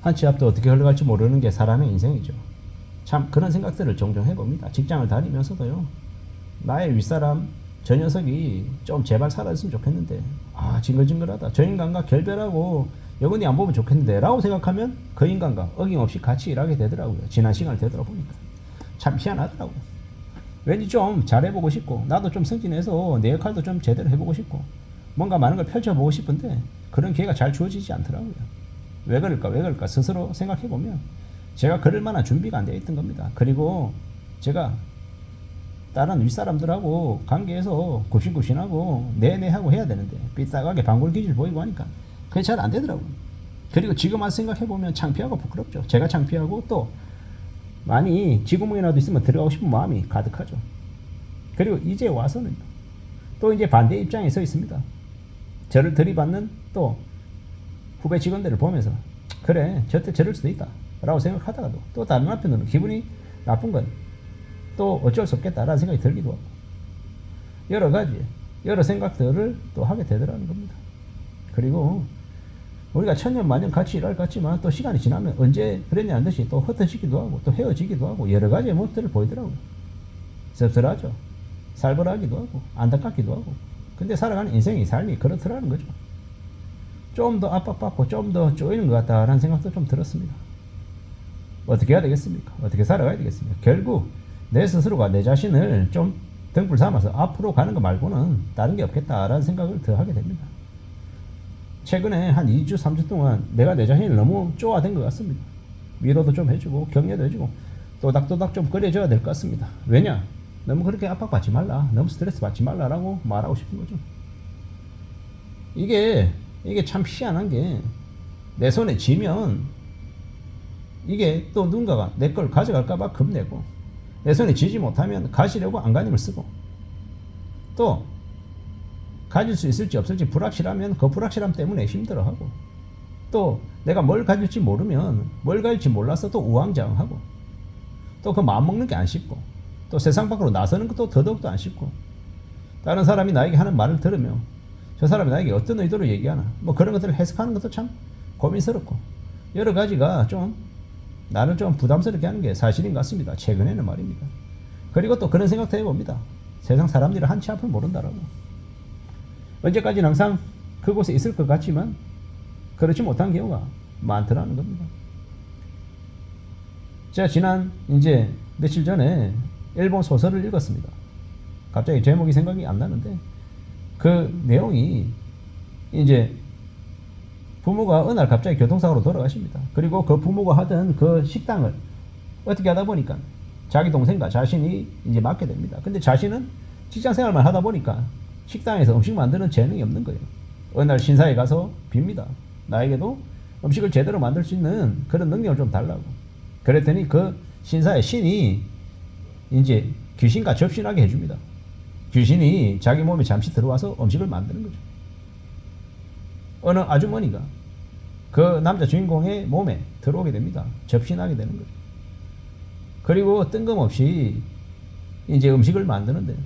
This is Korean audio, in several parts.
한 치 앞도 어떻게 흘러갈지 모르는 게 사람의 인생이죠. 참 그런 생각들을 종종 해봅니다. 직장을 다니면서도요. 나의 윗사람 저 녀석이 좀 제발 살아있으면 좋겠는데 징글징글하다. 저 인간과 결별하고 영원히 안 보면 좋겠는데 라고 생각하면 그 인간과 어김없이 같이 일하게 되더라고요. 지난 시간을 되돌아보니까 참 희한하더라고요. 왠지 좀 잘해보고 싶고 나도 좀 승진해서 내 역할도 좀 제대로 해보고 싶고 뭔가 많은 걸 펼쳐보고 싶은데 그런 기회가 잘 주어지지 않더라고요. 왜 그럴까 스스로 생각해보면 제가 그럴 만한 준비가 안 되어 있던 겁니다. 그리고 제가 다른 윗사람들하고 관계에서 굽신굽신하고 내내하고 해야 되는데 삐딱하게 방골기질 보이고 하니까 그게 잘 안 되더라고요. 그리고 지금 와서 생각해보면 창피하고 부끄럽죠. 제가 창피하고 또 많이 지구멍이라도 있으면 들어가고 싶은 마음이 가득하죠. 그리고 이제 와서는 또 이제 반대 입장에 서 있습니다. 저를 들이받는 또 후배 직원들을 보면서 그래 저때 저럴 수도 있다 라고 생각하다가도 또 다른 한편으로는 기분이 나쁜 건 또 어쩔 수 없겠다라는 생각이 들기도 하고 여러 가지 여러 생각들을 또 하게 되더라는 겁니다. 그리고 우리가 천년만년 같이 일할 것 같지만 또 시간이 지나면 언제 그랬냐는 듯이 또 흩어지기도 하고 또 헤어지기도 하고 여러 가지의 모습들을 보이더라고요. 씁쓸하죠. 살벌하기도 하고 안타깝기도 하고 근데 살아가는 인생이 삶이 그렇더라는 거죠. 좀 더 압박받고 좀 더 쪼이는 것 같다라는 생각도 좀 들었습니다. 어떻게 해야 되겠습니까? 어떻게 살아가야 되겠습니까? 결국 내 스스로가 내 자신을 좀 등불 삼아서 앞으로 가는 거 말고는 다른 게 없겠다라는 생각을 더 하게 됩니다. 최근에 한 2주, 3주 동안 내가 내 자신을 너무 쪼아댄 것 같습니다. 위로도 좀 해주고 격려도 해주고 또닥또닥 좀 끓여줘야 될 것 같습니다. 왜냐? 너무 그렇게 압박받지 말라. 너무 스트레스 받지 말라라고 말하고 싶은 거죠. 이게 참 희한한 게 내 손에 쥐면 이게 또 누군가가 내 걸 가져갈까봐 겁내고 내 손에 쥐지 못하면 가시려고 안간힘을 쓰고 또 가질 수 있을지 없을지 불확실하면 그 불확실함 때문에 힘들어하고 또 내가 뭘 가질지 모르면 뭘 가질지 몰라서 또 우왕좌왕하고 또 그 마음먹는 게 안 쉽고 또 세상 밖으로 나서는 것도 더더욱도 안 쉽고 다른 사람이 나에게 하는 말을 들으며 저 사람이 나에게 어떤 의도로 얘기하나 뭐 그런 것들을 해석하는 것도 참 고민스럽고 여러 가지가 좀 나를 좀 부담스럽게 하는 게 사실인 것 같습니다. 최근에는 말입니다. 그리고 또 그런 생각도 해봅니다. 세상 사람들이 한치 앞을 모른다라고. 언제까지는 항상 그곳에 있을 것 같지만 그렇지 못한 경우가 많더라는 겁니다. 제가 지난 이제 며칠 전에 일본 소설을 읽었습니다. 갑자기 제목이 생각이 안 나는데 그 내용이 이제 부모가 어느 날 갑자기 교통사고로 돌아가십니다. 그리고 그 부모가 하던 그 식당을 어떻게 하다 보니까 자기 동생과 자신이 이제 맡게 됩니다. 근데 자신은 직장 생활만 하다 보니까 식당에서 음식 만드는 재능이 없는 거예요. 어느 날 신사에 가서 빕니다. 나에게도 음식을 제대로 만들 수 있는 그런 능력을 좀 달라고. 그랬더니 그 신사의 신이 이제 귀신과 접신하게 해줍니다. 귀신이 자기 몸에 잠시 들어와서 음식을 만드는 거죠. 어느 아주머니가 그 남자 주인공의 몸에 들어오게 됩니다. 접신하게 되는 거죠. 그리고 뜬금없이 이제 음식을 만드는데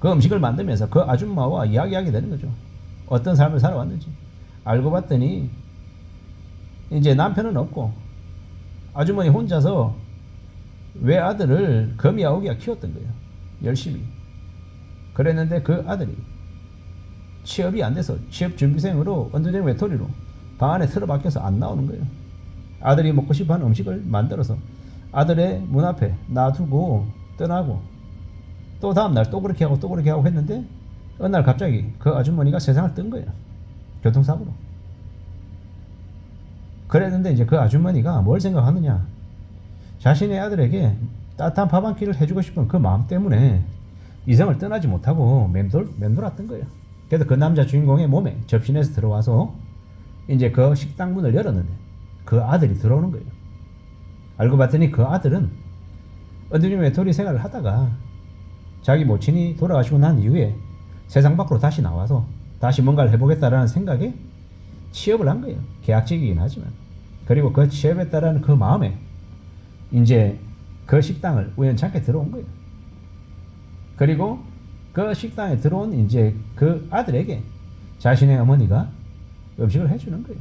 그 음식을 만들면서 그 아줌마와 이야기하게 되는 거죠. 어떤 삶을 살아왔는지. 알고 봤더니 이제 남편은 없고 아주머니 혼자서 외아들을 거미아오기가 키웠던 거예요. 열심히. 그랬는데 그 아들이 취업이 안 돼서 취업 준비생으로 언제적 외톨이로 방 안에 틀어박혀서 안 나오는 거예요. 아들이 먹고 싶어하는 음식을 만들어서 아들의 문 앞에 놔두고 떠나고 또 다음날 또 그렇게 하고 또 그렇게 하고 했는데 어느 날 갑자기 그 아주머니가 세상을 뜬 거예요. 교통사고로. 그랬는데 이제 그 아주머니가 뭘 생각하느냐. 자신의 아들에게 따뜻한 밥 한 끼를 해주고 싶은 그 마음 때문에 이성을 떠나지 못하고 맴돌았던 거예요. 그래서 그 남자 주인공의 몸에 접신해서 들어와서 이제 그 식당 문을 열었는데 그 아들이 들어오는 거예요. 알고 봤더니 그 아들은 언제쯤 외톨이 생활을 하다가 자기 모친이 돌아가시고 난 이후에 세상 밖으로 다시 나와서 다시 뭔가를 해보겠다라는 생각에 취업을 한 거예요. 계약직이긴 하지만. 그리고 그 취업했다라는 그 마음에 이제 그 식당을 우연찮게 들어온 거예요. 그리고 그 식당에 들어온 이제 그 아들에게 자신의 어머니가 음식을 해주는 거예요.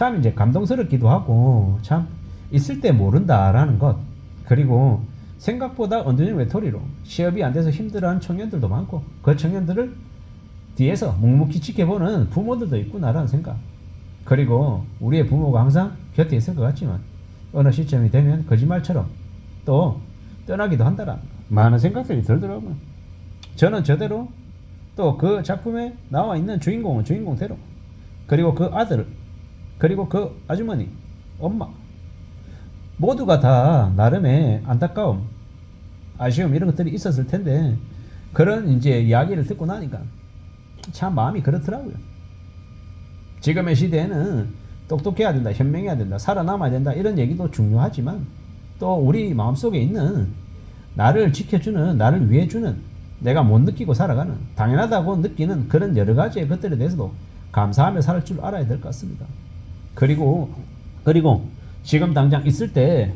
참 이제 감동스럽기도 하고 참 있을 때 모른다라는 것. 그리고 생각보다 은둔형 외톨이로 취업이 안 돼서 힘들어하는 청년들도 많고 그 청년들을 뒤에서 묵묵히 지켜보는 부모들도 있구나라는 생각. 그리고 우리의 부모가 항상 곁에 있을 것 같지만 어느 시점이 되면 거짓말처럼 또 떠나기도 한다라는 많은 생각들이 들더라고요. 저는 저대로 또 그 작품에 나와 있는 주인공은 주인공대로 그리고 그 아들 그리고 그 아주머니 엄마 모두가 다 나름의 안타까움 아쉬움 이런 것들이 있었을 텐데 그런 이제 이야기를 듣고 나니까 참 마음이 그렇더라고요. 지금의 시대에는 똑똑해야 된다, 현명해야 된다, 살아남아야 된다 이런 얘기도 중요하지만 또 우리 마음속에 있는 나를 지켜주는, 나를 위해주는, 내가 못 느끼고 살아가는, 당연하다고 느끼는 그런 여러 가지의 것들에 대해서도 감사하며 살 줄 알아야 될 것 같습니다. 그리고 지금 당장 있을 때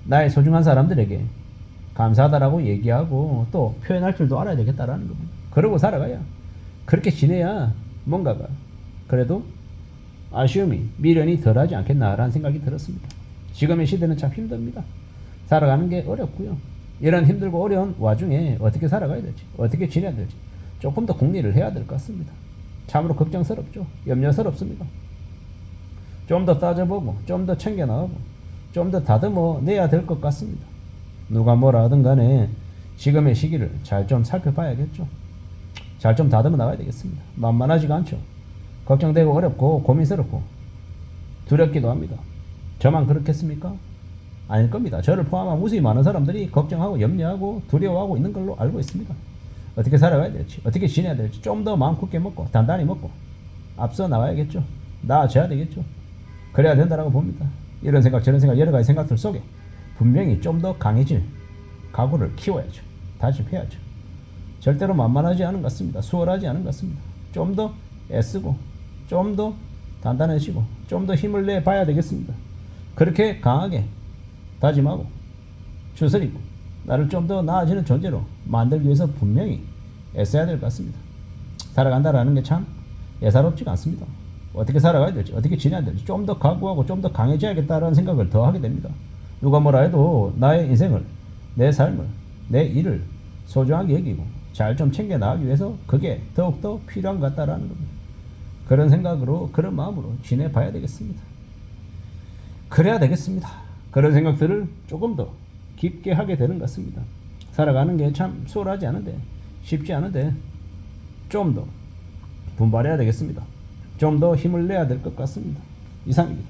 나의 소중한 사람들에게 감사하다라고 얘기하고 또 표현할 줄도 알아야 되겠다라는 겁니다. 그러고 살아가야 그렇게 지내야 뭔가가 그래도 아쉬움이 미련이 덜하지 않겠나라는 생각이 들었습니다. 지금의 시대는 참 힘듭니다. 살아가는 게 어렵고요. 이런 힘들고 어려운 와중에 어떻게 살아가야 될지 어떻게 지내야 될지 조금 더 궁리를 해야 될 것 같습니다. 참으로 걱정스럽죠. 염려스럽습니다. 좀 더 따져보고 좀 더 챙겨나가고 좀 더 다듬어 내야 될 것 같습니다. 누가 뭐라 하든 간에 지금의 시기를 잘 좀 살펴봐야겠죠. 잘 좀 다듬어 나가야 되겠습니다. 만만하지가 않죠. 걱정되고 어렵고 고민스럽고 두렵기도 합니다. 저만 그렇겠습니까? 아닐 겁니다. 저를 포함한 무수히 많은 사람들이 걱정하고 염려하고 두려워하고 있는 걸로 알고 있습니다. 어떻게 살아가야 될지 어떻게 지내야 될지 좀 더 마음 굳게 먹고 단단히 먹고 앞서 나가야겠죠. 나아져야 되겠죠. 그래야 된다라고 봅니다. 이런 생각 저런 생각 여러 가지 생각들 속에 분명히 좀 더 강해질 각오를 키워야죠. 다짐해야죠. 절대로 만만하지 않은 것 같습니다. 수월하지 않은 것 같습니다. 좀 더 애쓰고 좀 더 단단해지고 좀 더 힘을 내봐야 되겠습니다. 그렇게 강하게 다짐하고 추스리고 나를 좀 더 나아지는 존재로 만들기 위해서 분명히 애써야 될 것 같습니다. 살아간다라는 게 참 예사롭지가 않습니다. 어떻게 살아가야 될지 어떻게 지내야 될지 좀 더 각오하고 좀 더 강해져야겠다라는 생각을 더 하게 됩니다. 누가 뭐라 해도 나의 인생을 내 삶을 내 일을 소중하게 여기고 잘 좀 챙겨 나가기 위해서 그게 더욱더 필요한 것 같다라는 겁니다. 그런 생각으로 그런 마음으로 지내봐야 되겠습니다. 그래야 되겠습니다. 그런 생각들을 조금 더 깊게 하게 되는 것 같습니다. 살아가는 게 참 수월하지 않은데 쉽지 않은데 좀 더 분발해야 되겠습니다. 좀 더 힘을 내야 될 것 같습니다. 이상입니다.